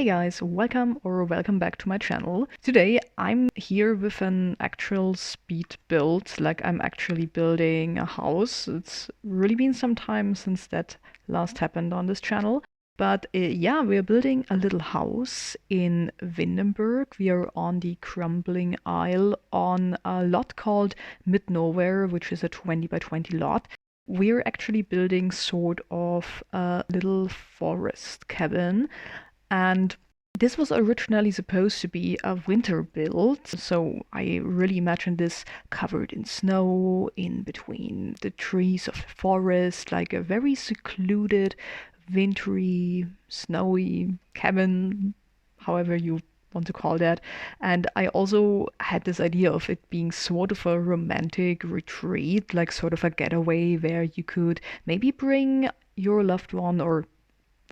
Hey guys, welcome back to my channel. Today I'm here with an actual speed build, like I'm actually building a house. It's really been some time since that last happened on this channel. But yeah, we're building a little house in Windenburg. We are on the Crumbling Isle on a lot called Mid-Nowhere, which is a 20 by 20 lot. We're actually building sort of a little forest cabin. And this was originally supposed to be a winter build, so I really imagined this covered in snow, in between the trees of the forest, like a very secluded, wintry, snowy cabin, however you want to call that. And I also had this idea of it being sort of a romantic retreat, like sort of a getaway where you could maybe bring your loved one, or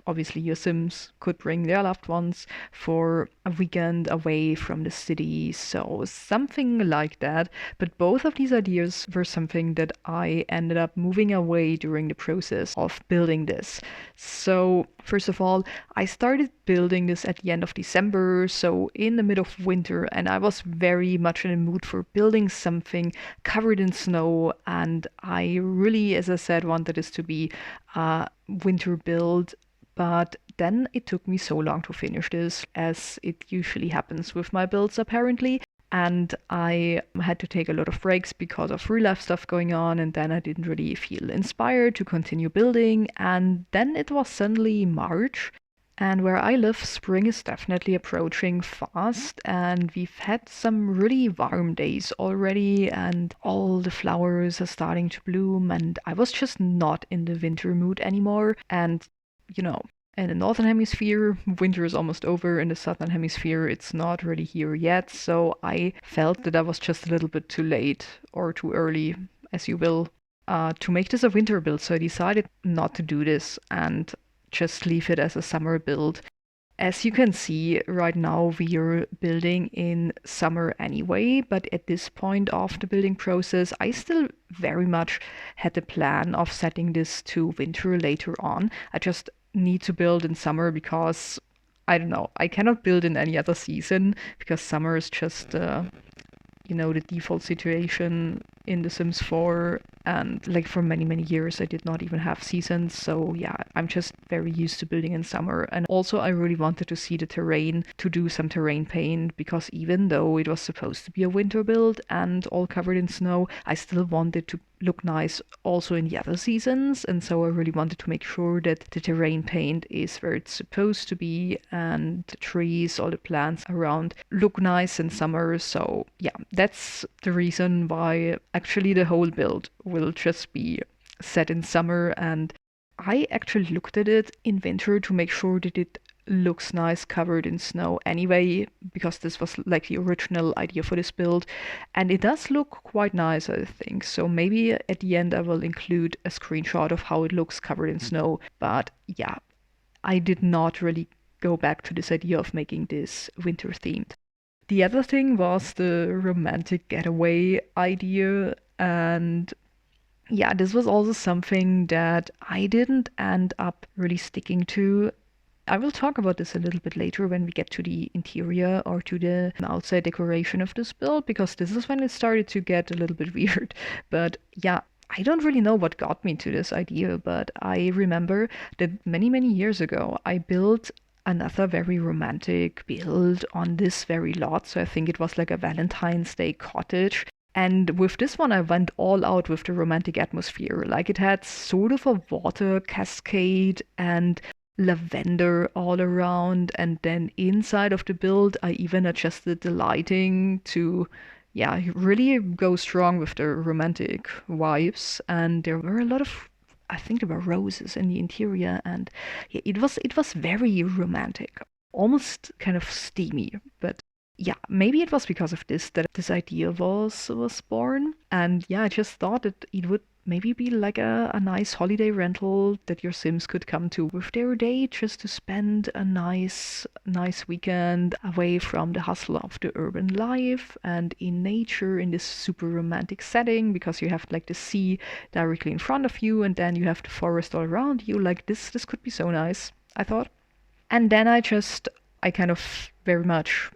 obviously your Sims could bring their loved ones for a weekend away from the city. So something like that. But both of these ideas were something that I ended up moving away during the process of building this. So first of all, I started building this at the end of December, so in the middle of winter, and I was very much in the mood for building something covered in snow. And I really, as I said, wanted this to be a winter build. But then it took me so long to finish this, as it usually happens with my builds apparently. And I had to take a lot of breaks because of real life stuff going on, and then I didn't really feel inspired to continue building. And then it was suddenly March, and where I live, spring is definitely approaching fast, and we've had some really warm days already, and all the flowers are starting to bloom, and I was just not in the winter mood anymore. And in the northern hemisphere, winter is almost over. In the southern hemisphere, it's not really here yet. So I felt that I was just a little bit too late, or too early, as you will, to make this a winter build. So I decided not to do this and just leave it as a summer build. As you can see, right now we are building in summer anyway, but at this point of the building process, I still very much had the plan of setting this to winter later on. I just need to build in summer because, I don't know, I cannot build in any other season because summer is just, the default situation in The Sims 4. And like for many, many years, I did not even have seasons. So yeah, I'm just very used to building in summer. And also I really wanted to see the terrain, to do some terrain paint, because even though it was supposed to be a winter build and all covered in snow, I still wanted to look nice also in the other seasons. And so I really wanted to make sure that the terrain paint is where it's supposed to be, and the trees, all the plants around look nice in summer. So yeah, that's the reason why actually the whole build will just be set in summer. And I actually looked at it in winter to make sure that it looks nice covered in snow anyway, because this was like the original idea for this build, and it does look quite nice, I think. So maybe at the end I will include a screenshot of how it looks covered in snow. But yeah, I did not really go back to this idea of making this winter themed. The other thing was the romantic getaway idea, and yeah, this was also something that I didn't end up really sticking to. I will talk about this a little bit later when we get to the interior or to the outside decoration of this build, because this is when it started to get a little bit weird. But yeah, I don't really know what got me to this idea, but I remember that many, many years ago, I built another very romantic build on this very lot. So I think it was like a Valentine's Day cottage. And with this one, I went all out with the romantic atmosphere. Like it had sort of a water cascade and lavender all around. And then inside of the build, I even adjusted the lighting to, yeah, really go strong with the romantic vibes. And there were a lot of, I think there were roses in the interior. And yeah, it was very romantic, almost kind of steamy. But yeah, maybe it was because of this that this idea was born. And yeah, I just thought that it would maybe be like a nice holiday rental that your Sims could come to with their day, just to spend a nice weekend away from the hustle of the urban life and in nature, in this super romantic setting, because you have like the sea directly in front of you and then you have the forest all around you. Like this could be so nice, I thought. And then I just I kind of very much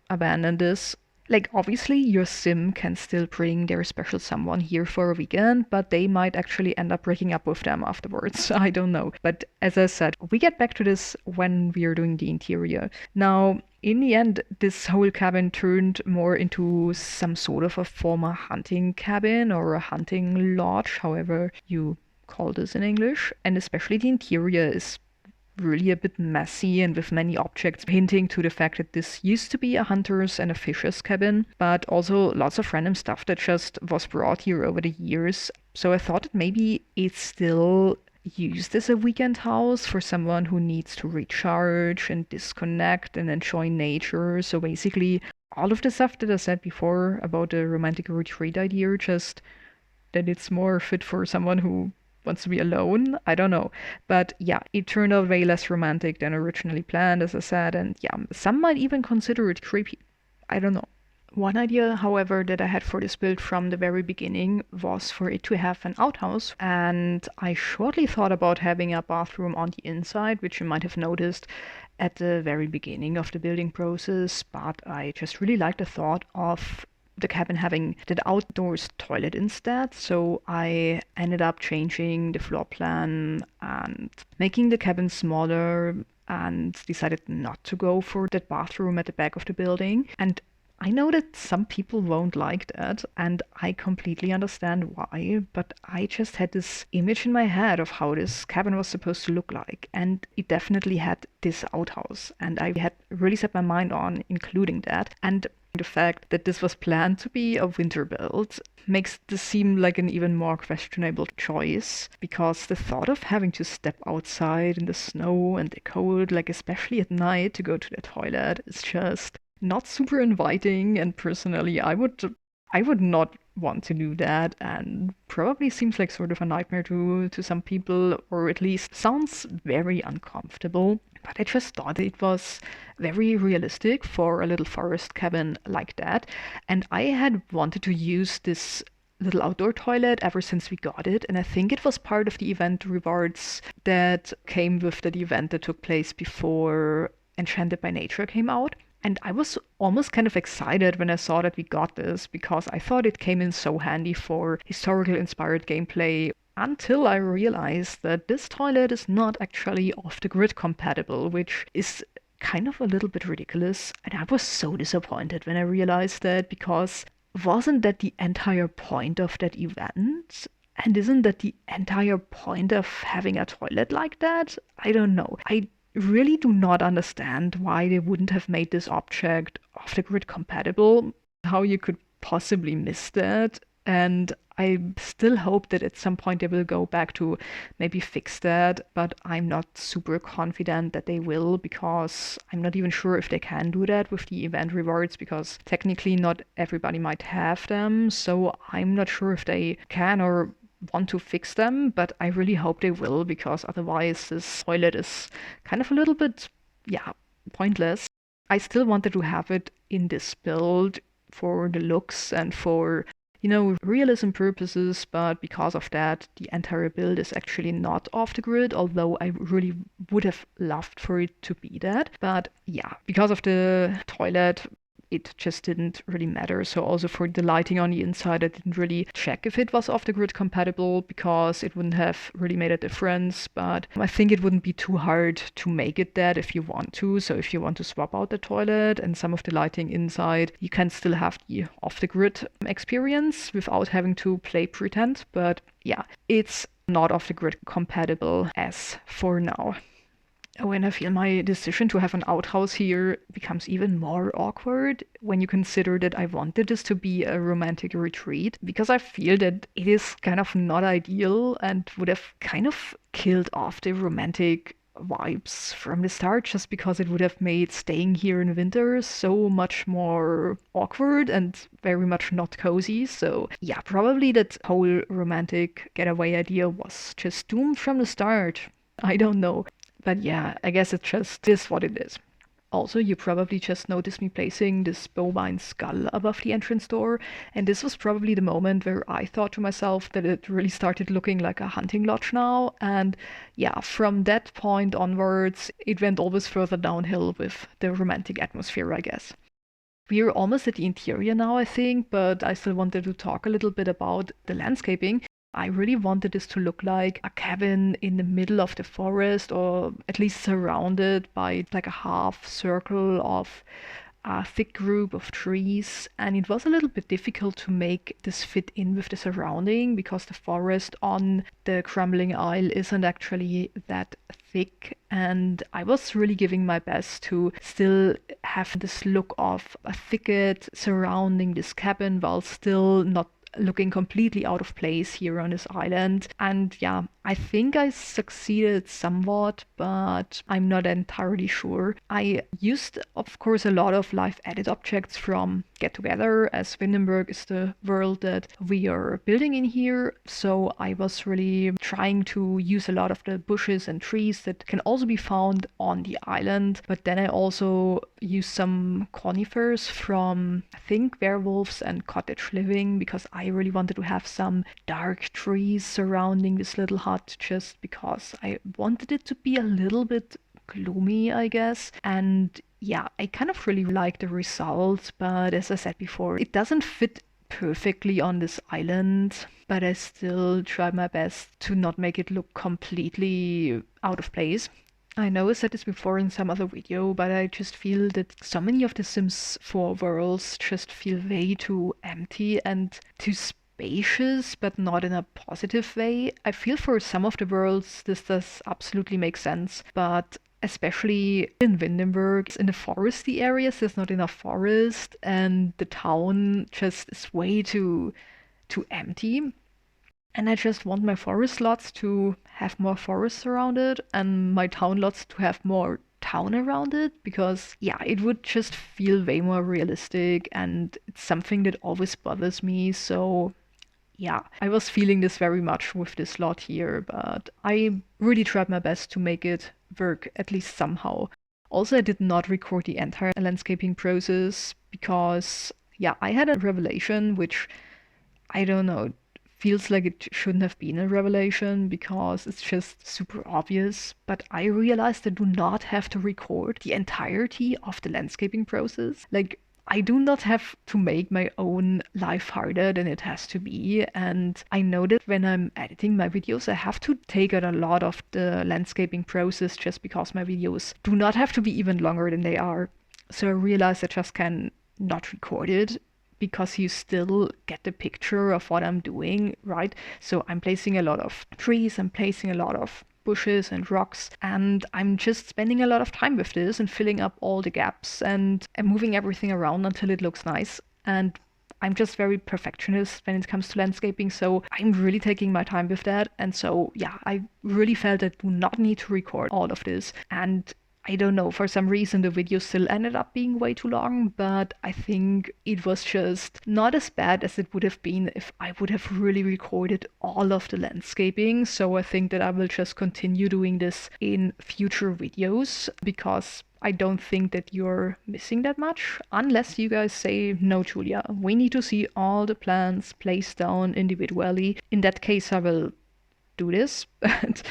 abandoned this. Like, obviously, your sim can still bring their special someone here for a weekend, but they might actually end up breaking up with them afterwards. I don't know. But as I said, we get back to this when we are doing the interior. Now, in the end, this whole cabin turned more into some sort of a former hunting cabin or a hunting lodge, however you call this in English. And especially the interior is really a bit messy and with many objects, hinting to the fact that this used to be a hunter's and a fisher's cabin, but also lots of random stuff that just was brought here over the years. So I thought that maybe it's still used as a weekend house for someone who needs to recharge and disconnect and enjoy nature. So basically, all of the stuff that I said before about the romantic retreat idea, just that it's more fit for someone who wants to be alone. I don't know. But yeah, it turned out way less romantic than originally planned, as I said. And yeah, some might even consider it creepy. I don't know. One idea, however, that I had for this build from the very beginning was for it to have an outhouse. And I shortly thought about having a bathroom on the inside, which you might have noticed at the very beginning of the building process. But I just really liked the thought of the cabin having that outdoors toilet instead. So I ended up changing the floor plan and making the cabin smaller and decided not to go for that bathroom at the back of the building. And I know that some people won't like that, and I completely understand why, but I just had this image in my head of how this cabin was supposed to look like, and it definitely had this outhouse, and I had really set my mind on including that. And the fact that this was planned to be a winter build makes this seem like an even more questionable choice, because the thought of having to step outside in the snow and the cold, like especially at night, to go to the toilet is just not super inviting. And personally, I would not want to do that, and probably seems like sort of a nightmare to some people, or at least sounds very uncomfortable. But I just thought it was very realistic for a little forest cabin like that. And I had wanted to use this little outdoor toilet ever since we got it. And I think it was part of the event rewards that came with that event that took place before Enchanted by Nature came out. And I was almost kind of excited when I saw that we got this, because I thought it came in so handy for historical inspired gameplay, until I realized that this toilet is not actually off-the-grid compatible, which is kind of a little bit ridiculous. And I was so disappointed when I realized that, because wasn't that the entire point of that event? And isn't that the entire point of having a toilet like that? I don't know. I really do not understand why they wouldn't have made this object off-the-grid compatible, how you could possibly miss that. And I still hope that at some point they will go back to maybe fix that, but I'm not super confident that they will, because I'm not even sure if they can do that with the event rewards, because technically not everybody might have them. So I'm not sure if they can or want to fix them, but I really hope they will, because otherwise this toilet is kind of a little bit, pointless. I still wanted to have it in this build for the looks and for, realism purposes, but because of that, the entire build is actually not off the grid, although I really would have loved for it to be that. But yeah, because of the toilet, it just didn't really matter. So also for the lighting on the inside, I didn't really check if it was off-the-grid compatible, because it wouldn't have really made a difference. But I think it wouldn't be too hard to make it that if you want to. So if you want to swap out the toilet and some of the lighting inside, you can still have the off-the-grid experience without having to play pretend. But yeah, it's not off-the-grid compatible as for now. Oh, and I feel my decision to have an outhouse here becomes even more awkward when you consider that I wanted this to be a romantic retreat, because I feel that it is kind of not ideal and would have kind of killed off the romantic vibes from the start, just because it would have made staying here in winter so much more awkward and very much not cozy. So yeah, probably that whole romantic getaway idea was just doomed from the start. I don't know. But yeah, I guess it just is what it is. Also, you probably just noticed me placing this bovine skull above the entrance door, and this was probably the moment where I thought to myself that it really started looking like a hunting lodge now. And yeah, from that point onwards, it went always further downhill with the romantic atmosphere, I guess. We're almost at the interior now, I think, but I still wanted to talk a little bit about the landscaping. I really wanted this to look like a cabin in the middle of the forest, or at least surrounded by like a half circle of a thick group of trees. And it was a little bit difficult to make this fit in with the surrounding because the forest on the Crumbling Isle isn't actually that thick, and I was really giving my best to still have this look of a thicket surrounding this cabin while still not looking completely out of place here on this island. And yeah, I think I succeeded somewhat, but I'm not entirely sure. I used, of course, a lot of live edit objects from GetTogether, as Windenburg is the world that we are building in here. So I was really trying to use a lot of the bushes and trees that can also be found on the island. But then I also used some conifers from, I think, Werewolves and CottageLiving, because I really wanted to have some dark trees surrounding this little hut, just because I wanted it to be a little bit gloomy, I guess. And yeah, I kind of really like the result, but as I said before, it doesn't fit perfectly on this island, but I still try my best to not make it look completely out of place. I know I said this before in some other video, but I just feel that so many of the Sims 4 worlds just feel way too empty and too spacious, but not in a positive way. I feel for some of the worlds this does absolutely make sense, but especially in Windenburg, in the foresty areas, there's not enough forest, and the town just is way too empty. And I just want my forest lots to have more forests around it, and my town lots to have more town around it, because yeah, it would just feel way more realistic, and it's something that always bothers me. So yeah, I was feeling this very much with this lot here, but I really tried my best to make it work at least somehow. Also, I did not record the entire landscaping process because yeah, I had a revelation which, I don't know, feels like it shouldn't have been a revelation because it's just super obvious. But I realized I do not have to record the entirety of the landscaping process. Like, I do not have to make my own life harder than it has to be. And I know that when I'm editing my videos, I have to take out a lot of the landscaping process just because my videos do not have to be even longer than they are. So I realized I just can not record it, because you still get the picture of what I'm doing, right? So I'm placing a lot of trees, I'm placing a lot of bushes and rocks, and I'm just spending a lot of time with this and filling up all the gaps and moving everything around until it looks nice. And I'm just very perfectionist when it comes to landscaping, so I'm really taking my time with that. And so yeah, I really felt I do not need to record all of this. And I don't know, for some reason the video still ended up being way too long, but I think it was just not as bad as it would have been if I would have really recorded all of the landscaping. So I think that I will just continue doing this in future videos, because I don't think that you're missing that much, unless you guys say, no, Julia, we need to see all the plants placed down individually. In that case, I will do this, but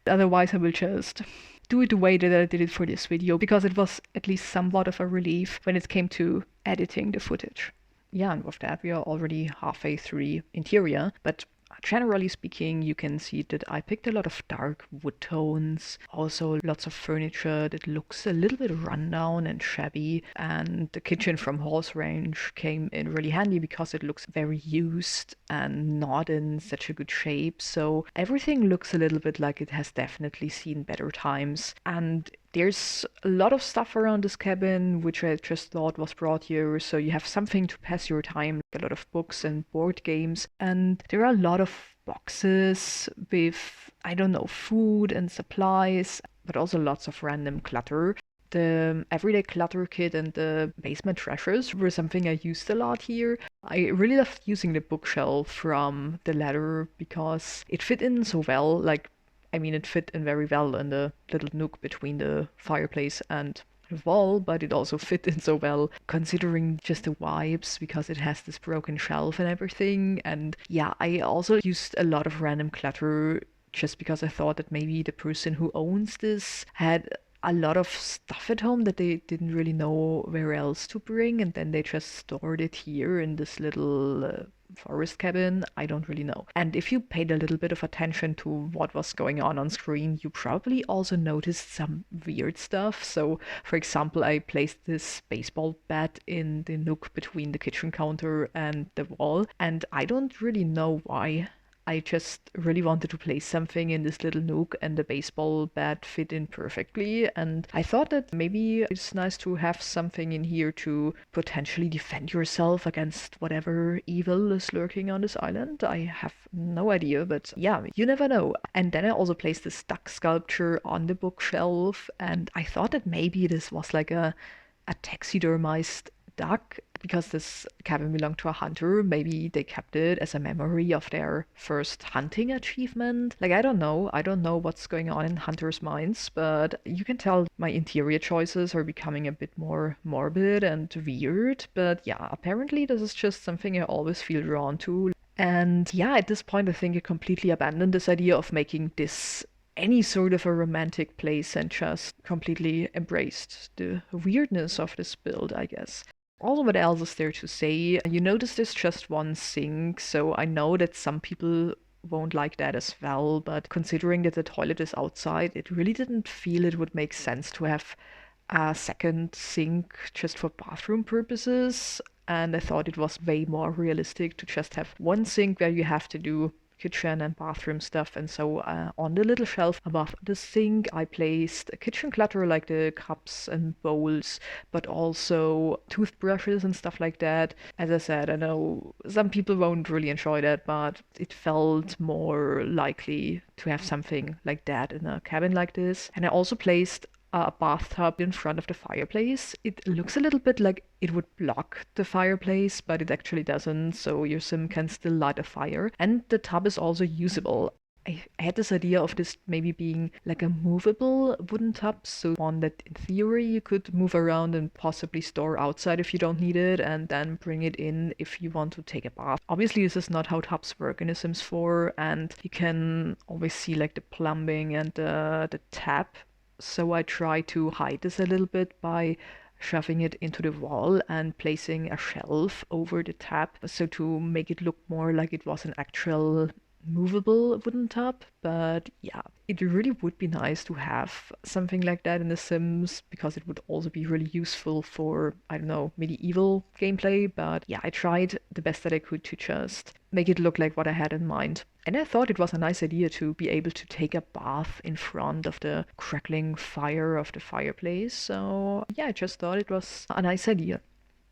otherwise I will just do it the way that I did it for this video, because it was at least somewhat of a relief when it came to editing the footage. Yeah, and with that we are already halfway through the interior, but generally speaking, you can see that I picked a lot of dark wood tones, also lots of furniture that looks a little bit rundown and shabby, and the kitchen from HorseRanch came in really handy because it looks very used and not in such a good shape. So everything looks a little bit like it has definitely seen better times. And there's a lot of stuff around this cabin which I just thought was brought here, so you have something to pass your time, a lot of books and board games, and there are a lot of boxes with, I don't know, food and supplies, but also lots of random clutter. The everyday clutter kit and the basement treasures were something I used a lot here. I really loved using the bookshelf from the ladder because it fit in so well. Like, I mean, it fit in very well in the little nook between the fireplace and the wall, but it also fit in so well considering just the vibes because it has this broken shelf and everything. And yeah, I also used a lot of random clutter just because I thought that maybe the person who owns this had a lot of stuff at home that they didn't really know where else to bring, and then they just stored it here in this little forest cabin. I don't really know. And if you paid a little bit of attention to what was going on screen, you probably also noticed some weird stuff. So, for example, I placed this baseball bat in the nook between the kitchen counter and the wall, and I don't really know why. I just really wanted to place something in this little nook, and the baseball bat fit in perfectly. And I thought that maybe it's nice to have something in here to potentially defend yourself against whatever evil is lurking on this island. I have no idea, but yeah, you never know. And then I also placed this duck sculpture on the bookshelf, and I thought that maybe this was like a taxidermized duck because this cabin belonged to a hunter. Maybe they kept it as a memory of their first hunting achievement. Like, I don't know. I don't know what's going on in hunters' minds, but you can tell my interior choices are becoming a bit more morbid and weird. But yeah, apparently this is just something I always feel drawn to. And yeah, at this point, I think I completely abandoned this idea of making this any sort of a romantic place and just completely embraced the weirdness of this build, I guess. Also, what else is there to say? You notice there's just one sink, so I know that some people won't like that as well, but considering that the toilet is outside, it really didn't feel it would make sense to have a second sink just for bathroom purposes. And I thought it was way more realistic to just have one sink where you have to do kitchen and bathroom stuff. And so on the little shelf above the sink, I placed kitchen clutter like the cups and bowls, but also toothbrushes and stuff like that. As I said, I know some people won't really enjoy that, but it felt more likely to have something like that in a cabin like this. And I also placed a bathtub in front of the fireplace. It looks a little bit like it would block the fireplace, but it actually doesn't, so your sim can still light a fire. And the tub is also usable. I had this idea of this maybe being like a movable wooden tub, so one that in theory you could move around and possibly store outside if you don't need it, and then bring it in if you want to take a bath. Obviously, this is not how tubs work in The Sims 4, and you can always see like the plumbing and the tap. So I try to hide this a little bit by shoving it into the wall and placing a shelf over the tap, so to make it look more like it was an actual movable wooden tub. But yeah, it really would be nice to have something like that in The Sims, because it would also be really useful for, I don't know, medieval gameplay. But yeah, I tried the best that I could to just make it look like what I had in mind. And I thought it was a nice idea to be able to take a bath in front of the crackling fire of the fireplace. So yeah, I just thought it was a nice idea.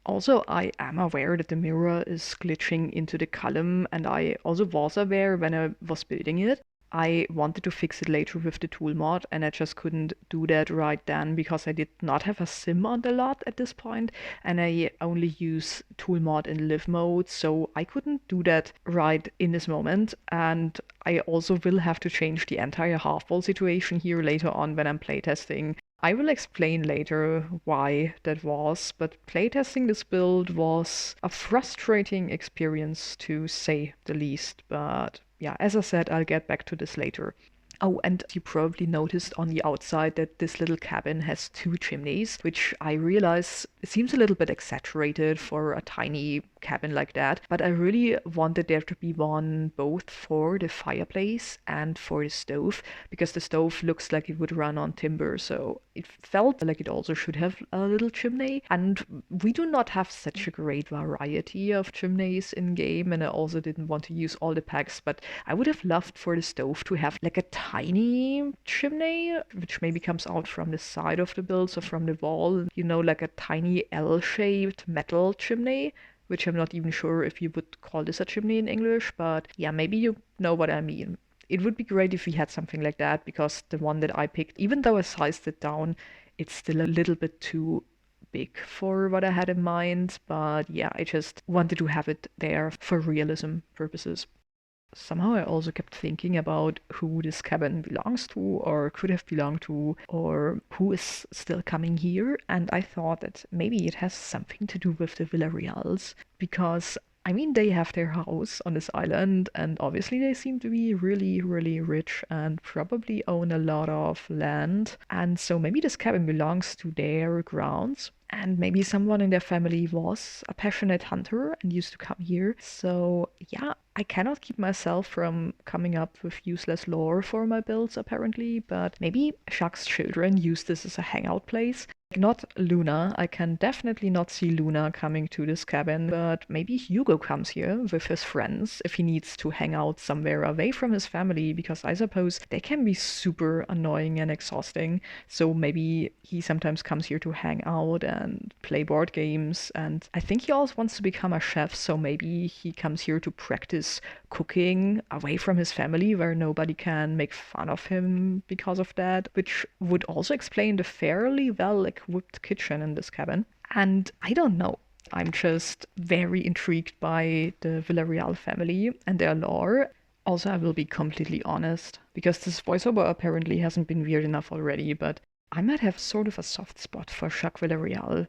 Also, I am aware that the mirror is glitching into the column, and I also was aware when I was building it. I wanted to fix it later with the tool mod, and I just couldn't do that right then because I did not have a sim on the lot at this point, and I only use tool mod in live mode, so I couldn't do that right in this moment. And I also will have to change the entire half wall situation here later on when I'm playtesting. I will explain later why that was, but playtesting this build was a frustrating experience to say the least. But yeah, as I said, I'll get back to this later. Oh, and you probably noticed on the outside that this little cabin has two chimneys, which I realize seems a little bit exaggerated for a tiny cabin like that, but I really wanted there to be one both for the fireplace and for the stove, because the stove looks like it would run on timber, so it felt like it also should have a little chimney. And we do not have such a great variety of chimneys in game, and I also didn't want to use all the packs, but I would have loved for the stove to have like a tiny chimney, which maybe comes out from the side of the build, so from the wall, you know, like a tiny L-shaped metal chimney, which I'm not even sure if you would call this a chimney in English, but yeah, maybe you know what I mean. It would be great if we had something like that, because the one that I picked, even though I sized it down, it's still a little bit too big for what I had in mind. But yeah, I just wanted to have it there for realism purposes. somehow I also kept thinking about who this cabin belongs to or could have belonged to or who is still coming here. And I thought that maybe it has something to do with the Villareals because I mean, they have their house on this island, and obviously they seem to be really, really rich and probably own a lot of land. And so maybe this cabin belongs to their grounds. And maybe someone in their family was a passionate hunter and used to come here. So, yeah, I cannot keep myself from coming up with useless lore for my builds, apparently. But maybe Jacques' children use this as a hangout place. Not Luna. I can definitely not see Luna coming to this cabin, but maybe Hugo comes here with his friends if he needs to hang out somewhere away from his family, because I suppose they can be super annoying and exhausting. So maybe he sometimes comes here to hang out and play board games. And I think he also wants to become a chef, so maybe he comes here to practice cooking away from his family where nobody can make fun of him because of that, which would also explain the fairly well equipped kitchen in this cabin. And I don't know. I'm just very intrigued by the Villareal family and their lore. Also, I will be completely honest, because this voiceover apparently hasn't been weird enough already, but I might have sort of a soft spot for Jacques Villareal.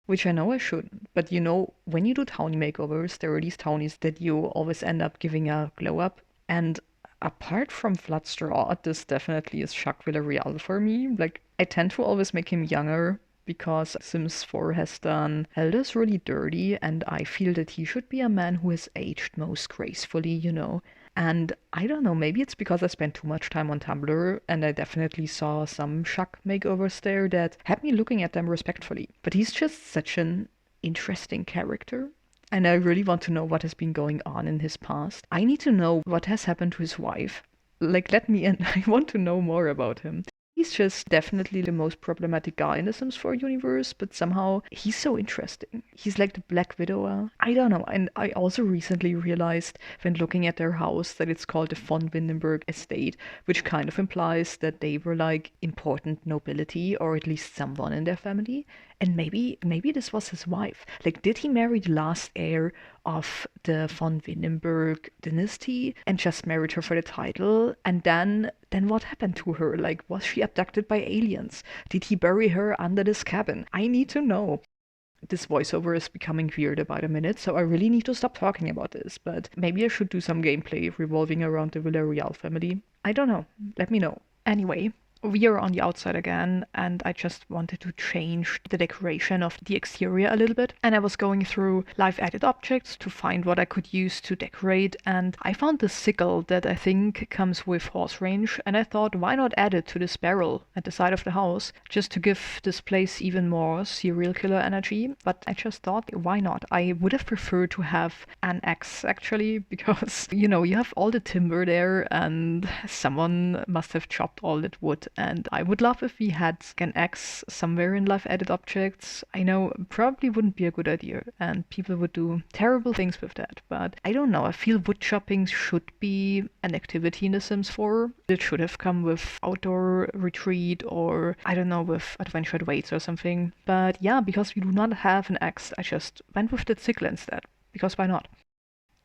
Which I know I shouldn't. But you know, when you do townie makeovers, there are these townies that you always end up giving a glow up. And apart from Floodstraw, this definitely is Jacques Villareal for me. Like, I tend to always make him younger because Sims 4 has done elders really dirty, and I feel that he should be a man who has aged most gracefully, you know. And I don't know, maybe it's because I spent too much time on Tumblr and I definitely saw some Jacques makeovers there that had me looking at them respectfully. But he's just such an interesting character. And I really want to know what has been going on in his past. I need to know what has happened to his wife. Like, let me in. I want to know more about him. He's just definitely the most problematic guy in the Sims 4 universe, but somehow he's so interesting. He's like the Black Widower. I don't know. And I also recently realized when looking at their house that it's called the von Windenburg estate, which kind of implies that they were like important nobility or at least someone in their family. And maybe this was his wife. Like, did he marry the last heir of the von Windenburg dynasty and just married her for the title? And then what happened to her? Like, was she abducted by aliens? Did he bury her under this cabin? I need to know. This voiceover is becoming weird by the minute, so I really need to stop talking about this. But maybe I should do some gameplay revolving around the Villareal family. I don't know. Let me know. Anyway, we are on the outside again, and I just wanted to change the decoration of the exterior a little bit. And I was going through live added objects to find what I could use to decorate, and I found this sickle that I think comes with HorseRanch, and I thought, why not add it to this barrel at the side of the house, just to give this place even more serial killer energy. But I just thought, why not? I would have preferred to have an axe, actually, because, you know, you have all the timber there, and someone must have chopped all that wood. And I would love if we had an axe somewhere in live added objects. I know probably wouldn't be a good idea and people would do terrible things with that, but I don't know. I feel wood chopping should be an activity in The Sims 4. It should have come with outdoor retreat or I don't know, with adventure weights or something. But yeah, because we do not have an axe, I just went with the sickle instead. Because why not?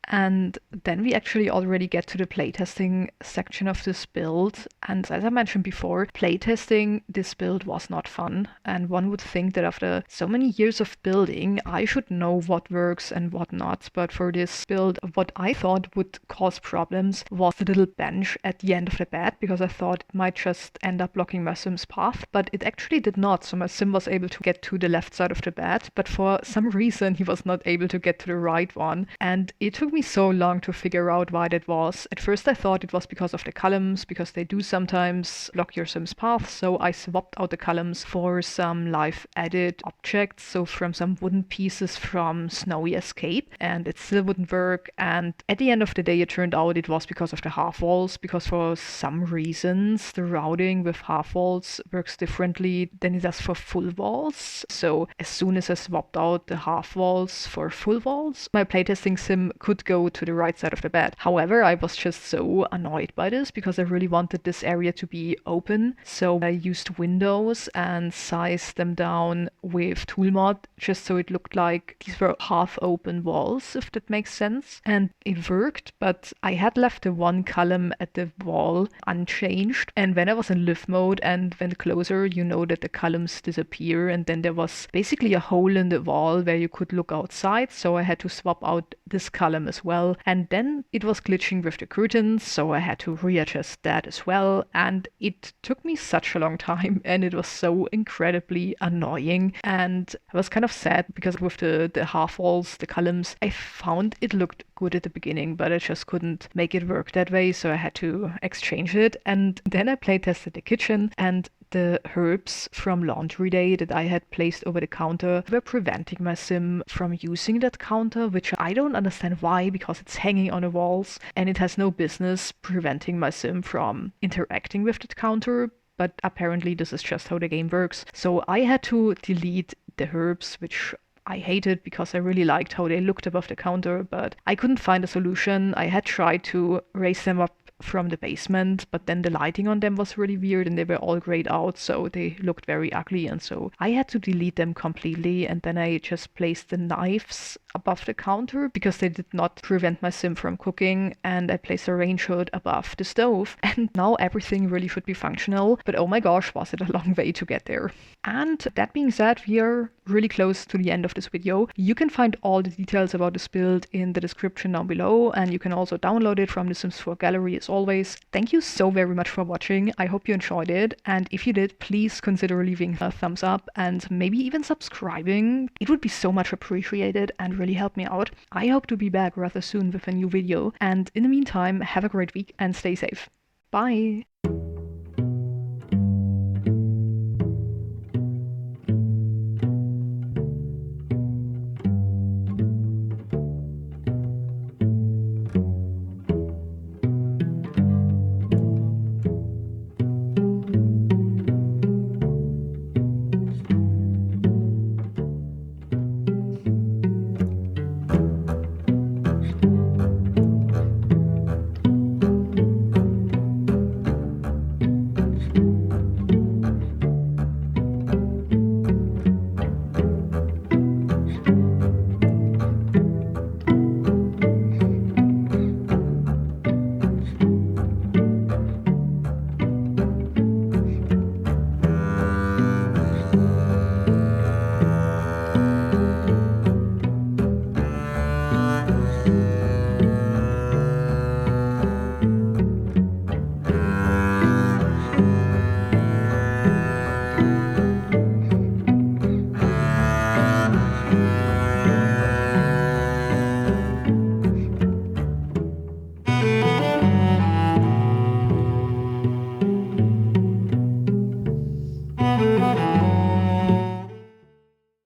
And then we actually already get to the playtesting section of this build. And as I mentioned before, playtesting this build was not fun. And one would think that after so many years of building, I should know what works and what not. But for this build, what I thought would cause problems was the little bench at the end of the bed, because I thought it might just end up blocking my Sim's path. But it actually did not. So my Sim was able to get to the left side of the bed. But for some reason, he was not able to get to the right one. And it took me so long to figure out why that was. At first I thought it was because of the columns, because they do sometimes block your Sim's path, so I swapped out the columns for some live added objects, so from some wooden pieces from SnowyEscape, and it still wouldn't work. And at the end of the day it turned out it was because of the half walls, because for some reasons the routing with half walls works differently than it does for full walls. So as soon as I swapped out the half walls for full walls, my playtesting sim could would go to the right side of the bed. However, I was just so annoyed by this because I really wanted this area to be open. So I used windows and sized them down with Toolmod just so it looked like these were half open walls, if that makes sense. And it worked, but I had left the one column at the wall unchanged. And when I was in live mode and went closer, you know that the columns disappear. And then there was basically a hole in the wall where you could look outside. So I had to swap out this column as well. And then it was glitching with the curtains. So I had to readjust that as well. And it took me such a long time and it was so incredibly annoying. And I was kind of sad because with the half walls, the columns, I found it looked good at the beginning, but I just couldn't make it work that way. So I had to exchange it. And then I playtested the kitchen, and the herbs from LaundryDay that I had placed over the counter were preventing my sim from using that counter, which I don't understand why, because it's hanging on the walls and it has no business preventing my sim from interacting with that counter. But apparently this is just how the game works. So I had to delete the herbs, which I hated because I really liked how they looked above the counter, but I couldn't find a solution. I had tried to raise them up from the basement, but then the lighting on them was really weird and they were all grayed out, so they looked very ugly, and so I had to delete them completely. And then I just placed the knives above the counter because they did not prevent my sim from cooking, and I placed a range hood above the stove, and now everything really should be functional. But oh my gosh, was it a long way to get there. And that being said, we are really close to the end of this video. You can find all the details about this build in the description down below, and you can also download it from the Sims 4 gallery as always. Thank you so very much for watching. I hope you enjoyed it, and if you did, please consider leaving a thumbs up and maybe even subscribing. It would be so much appreciated and really help me out. I hope to be back rather soon with a new video, and in the meantime, have a great week and stay safe. Bye!